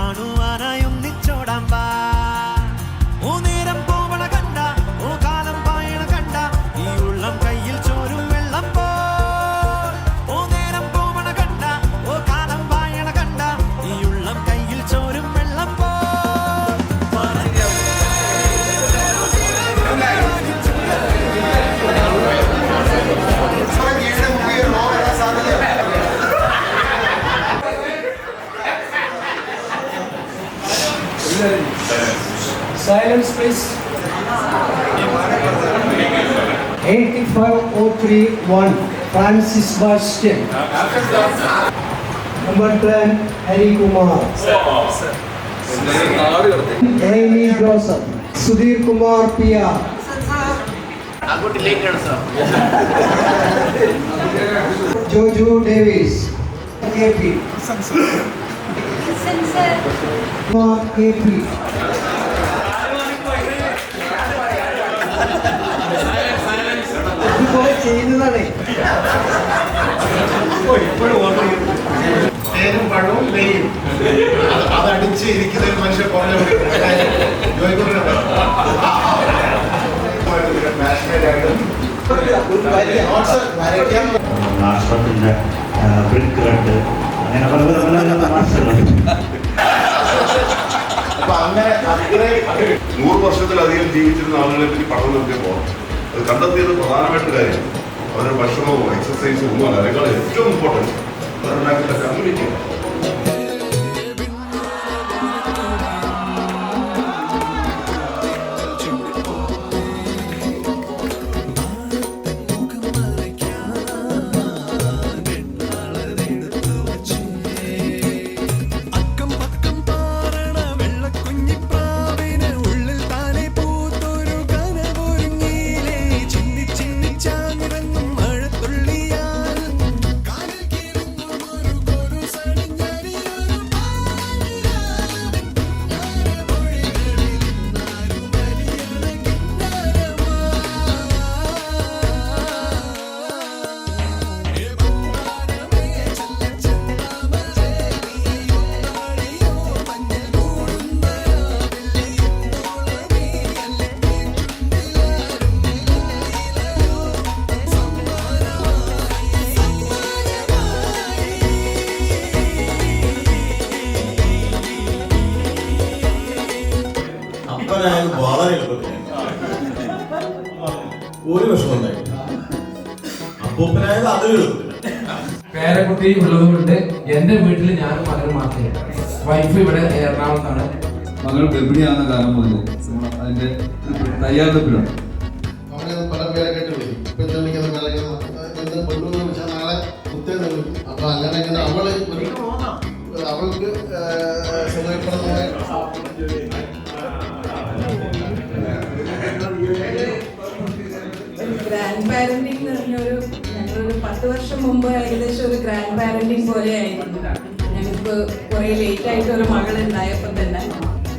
കാണുവാനായി ഒന്നിച്ചോടാൻ വാ. ഓ നേരം പോവണ കണ്ട, ഓ കാലം പായണ കണ്ട, ഈ ഉള്ളം കയ്യിൽ ചോരും വെള്ളം പോ. ഓ നേരം പോവണ കണ്ട, ഓ കാലം പായണ കണ്ട, ഈ ഉള്ളം കയ്യിൽ ചോരും വെള്ളം പോ. Silence, please. 85,031 Francis Bastian. Number 10 Harry Kumar. Amy Joseph. Sudhir Kumar Pia. Jojo Davis. KP. Kumar KP. ചെയ്യുന്നതാണ്. തേനും പഴവും നെയ്യും അതടിച്ച് ഇരിക്കുന്ന ഒരു മനുഷ്യൻ കുറഞ്ഞ രാഷ്ട്രത്തിന്റെ ബ്രിക്ക് റെഡ് അങ്ങനെ പല പല മാർഷലുണ്ട്. അപ്പൊ അങ്ങനെ അത്രയും 100 വർഷത്തിലധികം ജീവിച്ചിരുന്ന ആളുകളെ പറ്റി പഠനം നടത്തിയപ്പോൾ അത് കണ്ടെത്തിയത് പ്രധാനമായിട്ട് കാര്യം അവരുടെ ഭക്ഷണവും എക്സസൈസും ഒന്നും അല്ല, അതിനേക്കാൾ ഏറ്റവും ഇമ്പോർട്ടൻറ്റ് അവരുണ്ടാക്കിയ കമ്മ്യൂണിറ്റിയാണ്. വളരെ എളുപ്പത്തിൽ ഒരു വിഷമം ഉണ്ടായി. അപ്പൂപ്പനായത് അത് എളുപ്പത്തിൽ. പേരക്കുട്ടി ഉള്ളത് കൊണ്ട് എന്റെ വീട്ടിൽ ഞാനും മകനും മാത്രമേ. വൈഫ് ഇവിടെ എറണാകുളത്താണ്. മകൾ ഗർഭിണിയാകുന്ന കാലം മുതൽ അതിന്റെ തയ്യാറെടുപ്പിലാണ്. പല പേരെ കേട്ടില്ലേ, ഇപ്പൊ നാളെ അപ്പൊ അങ്ങനെ ഇങ്ങനെ അവൾക്ക് സമയപ്പെടുന്ന ഗ്രാൻഡ് പാരന്റിംഗ് എന്ന് പറഞ്ഞൊരു ഞങ്ങളൊരു 10 വർഷം മുമ്പ് ഏകദേശം ഒരു ഗ്രാൻഡ് പാരന്റിംഗ് പോലെ ആയിരുന്നു. ഞങ്ങൾക്ക് കുറെ ലേറ്റ് ആയിട്ട് ഒരു മകൾ ഉണ്ടായപ്പോൾ തന്നെ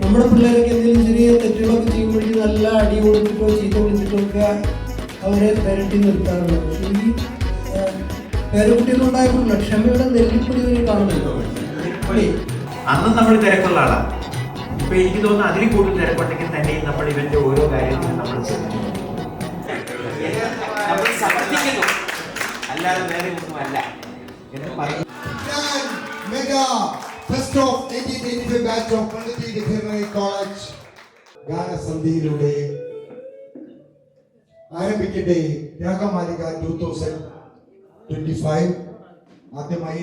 നമ്മുടെ പിള്ളേർക്ക് എന്തെങ്കിലും ചെറിയ തെറ്റുകളൊക്കെ ചെയ്യുമ്പോഴേക്കും നല്ല അടി കൊടുത്തിട്ടോ ചീത്ത കൊടുത്തിട്ടോ ഒക്കെ അവരെ പാരന്റിംഗ് നിർത്താറുണ്ട്. പക്ഷേ ഈ പേരക്കുട്ടികളുണ്ടായപ്പോഴുള്ള ക്ഷമയുടെ നെല്ലിപ്പൊടി വരെ കാണുന്നുണ്ടോ? അന്ന് നമ്മൾ തിരക്കുള്ള ആളാണ്. ഇപ്പൊ എനിക്ക് തോന്നുന്നു അതിൽ കൂടുതൽ തിരക്കുണ്ടെങ്കിൽ തന്നെ നമ്മൾ ഇവന്റെ ഓരോ കാര്യത്തിലും നമ്മൾ ശ്രദ്ധിക്കുന്നു, നമ്മൾ സമർത്ഥിക്കുന്നു, അല്ലാതെ വേറെ ഒന്നും അല്ല എന്ന് പറയും. ഗാനസന്ധിയിലൂടെ ആരംഭിക്കട്ടെ രാഗമാലിക 2025. ആദ്യമായി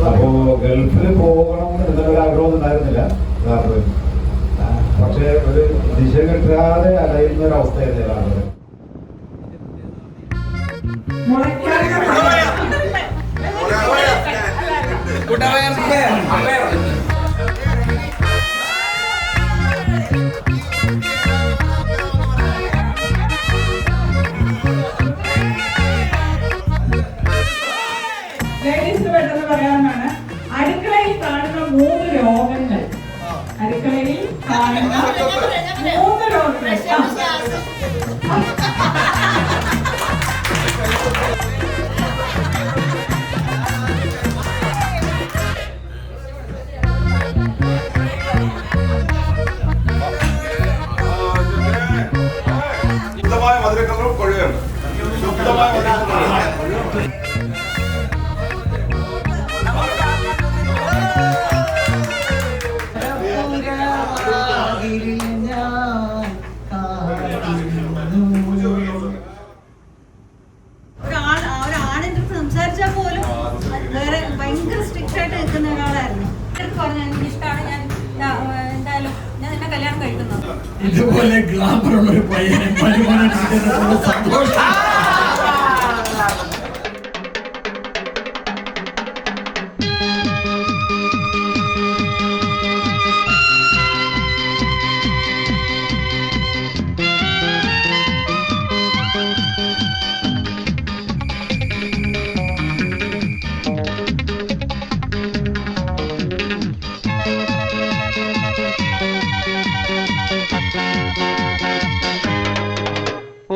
അപ്പോ ഗൾഫിൽ പോകണമെന്ന് എന്തൊരു ആഗ്രഹം ഉണ്ടായിരുന്നില്ല പക്ഷെ ഒരു ദിശ കിട്ടാതെ അലയുന്ന ഒരു അവസ്ഥയായിരുന്നു എല്ലാവരും. പെട്ടെന്ന് പറയാനാണ് അടുക്കളയിൽ കാണുന്ന 3 രോഗങ്ങൾ. അടുക്കളയിൽ കാണുന്ന 3 രോഗങ്ങൾ. ശുദ്ധമായ മധുരക്കല്ലും കൊഴുകയാണ്. ശുദ്ധമായ മധുരക്കല്ലും ഒരാണെടുത്ത് സംസാരിച്ചാൽ പോലും വേറെ ഭയങ്കര സ്ട്രിക്റ്റ് ആയിട്ട് നിൽക്കുന്ന ഒരാളായിരുന്നു. പറഞ്ഞു എനിക്ക് ഇഷ്ടമാണ്, ഞാൻ എന്തായാലും ഞാൻ എന്നെ കല്യാണം കഴിക്കുന്നത്. ഇതുപോലെ ഗ്ലാമറുള്ള ഒരു പയ്യനെ സന്തോഷം.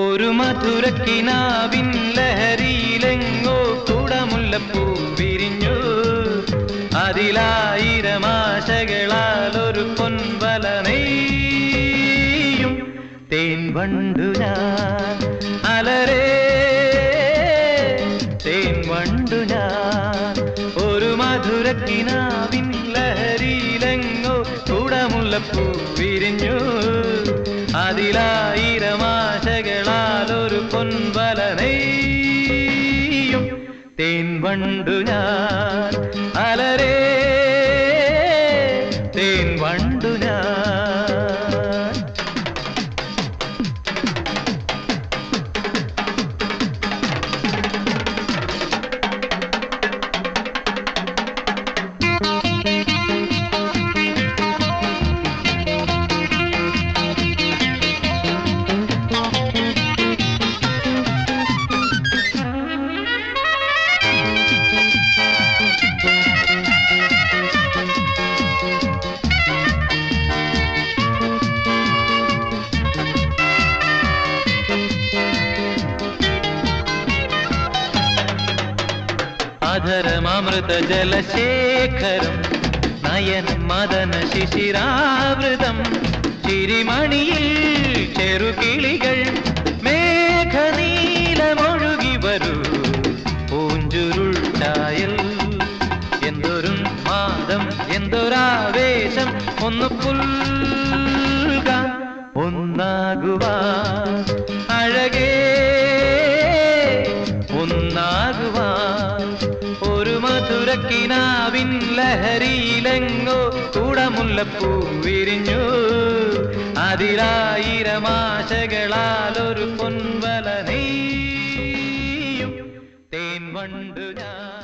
ഒരു മധുരക്കിനാവിൻ ലഹരിയിലെങ്ങോ കുടമുല്ലപ്പൂ വിരിഞ്ഞു. അതിലായിരം ആശകളാൽ ഒരു പൊൻവല നെയ്യും തേൻ വണ്ടു ഞാൻ അലരേ തേൻ വണ്ടു ഞാൻ. ഒരു മധുരക്കിനാവിൻ ലഹരിയിലെങ്ങോ കുടമുല്ലപ്പൂ വിരിഞ്ഞു. അതിലായിരം ആശകളാൽ ഒരു പൊൻവല നെയ്യും തേൻ വണ്ടു ഞാൻ അലരേ തേൻ വണ്ടു ഞാൻ. അധരമൃത ജലശേഖരം നയനം മദന ശിശിരാവൃതം. ചിരിമണിയിൽ ചെറുകിളികൾ മേഘനീലമൊഴുകി വരൂ. പൂഞ്ചുരുൾ ചായൽ എന്തൊരു മാദം എന്തൊരാവേശം. ഒന്ന് പുൽകാൻ ഒന്നാകുവാൻ അഴകേ ഒന്നാകുവാൻ ഒരു മധുരക്കിന കിനാവിൻ ലഹരിയിലെങ്ങോ കൂടമുല്ലപ്പൂ വിരിഞ്ഞു അതിലായിരമാശകളാൽ ഒരു പൊൻവല നെയ്യും തേൻ വണ്ടു ഞാൻ